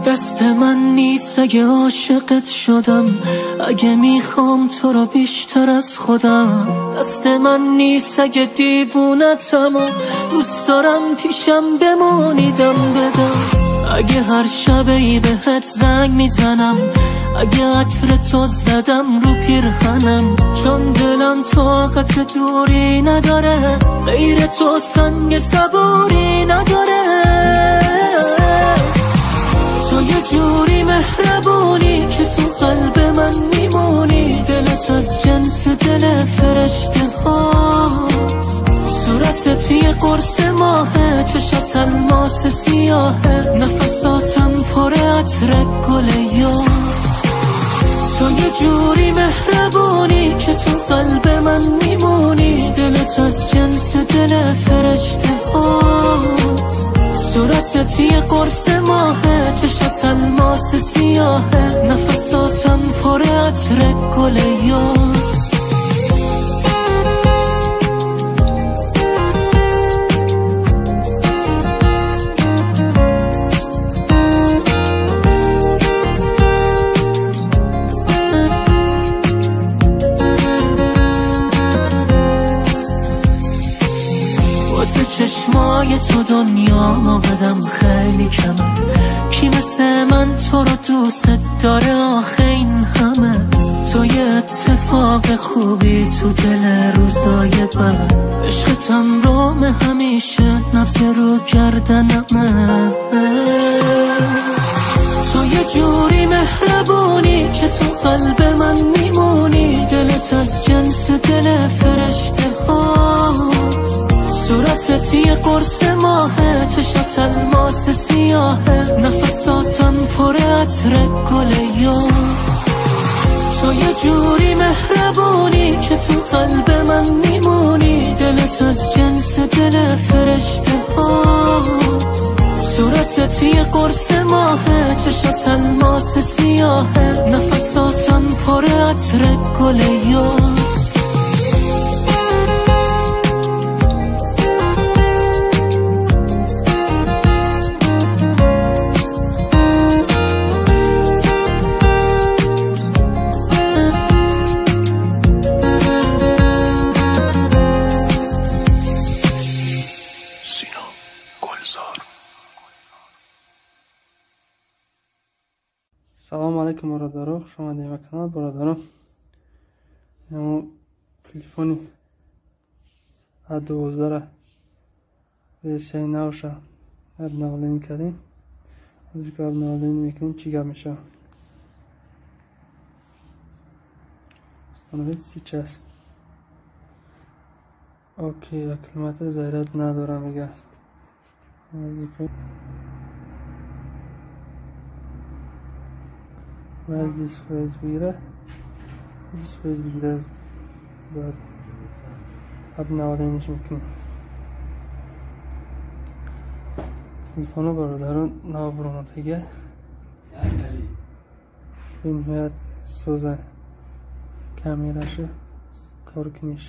دست من نیست اگه عاشقت شدم، اگه میخوام تو رو بیشتر از خودم. دست من نیست اگه دیوونتم و دوست دارم پیشم بمونی دم بدم. اگه هر شبی بهت زنگ میزنم، اگه عطر تو زدم رو پیرهنم، چون دلم طاقت دوری نداره، غیر تو سنگ صبوری نداره. تو یه جوری مهربونی که تو قلب من میمونی، دلت از جنس دل فرشته هاست، صورتت یه قرص ماهه، چشات الماس سیاهه، نفساتم پر عطر گل یاس. تو یه جوری مهربونی که تو قلب من میمونی، دلت از جنس دل فرشته هاست، صورتت یه قرص ماهه، چشات الماس سیاهه، نفساتم پر عطر گل یاس. چشمای تو دنیا ما بدم خیلی کمه، کی مثل من تو رو دوست داره آخه این همه. تو یه اتفاق خوبی تو دل روزای بد، عشقتم رام همیشه نبض رو گردنمه. تو یه جوری مهربونی که تو قلب من میمونی، دلت از جنس دل فرشته هاست، صورتت یه قرص ماهه، چشات الماس سیاهه، نفساتم پر عطر گل یاس. تو یه جوری مهربونی که تو قلب من میمونی، دلت از جنس دل فرشته هاست، صورتت یه قرص ماهه، چشات الماس سیاهه، نفساتم پر عطر گل یاس. سلام علیکم برادران، خوش آمدید به کانال برادران. همون تلفنی A12 به شی نوشه هر نولین کردیم، از که نولین میکنیم چی گم میشه استانوید سی چست. اوکی، کیلومتر زیرت نداره میگه، از که باید 20 فریز بگیره، 20 فریز بگیره باید اب نولینش میکنیم. تلفنو برادران نابرامدگه به نهایت سوزه کامیرش کار کنیش.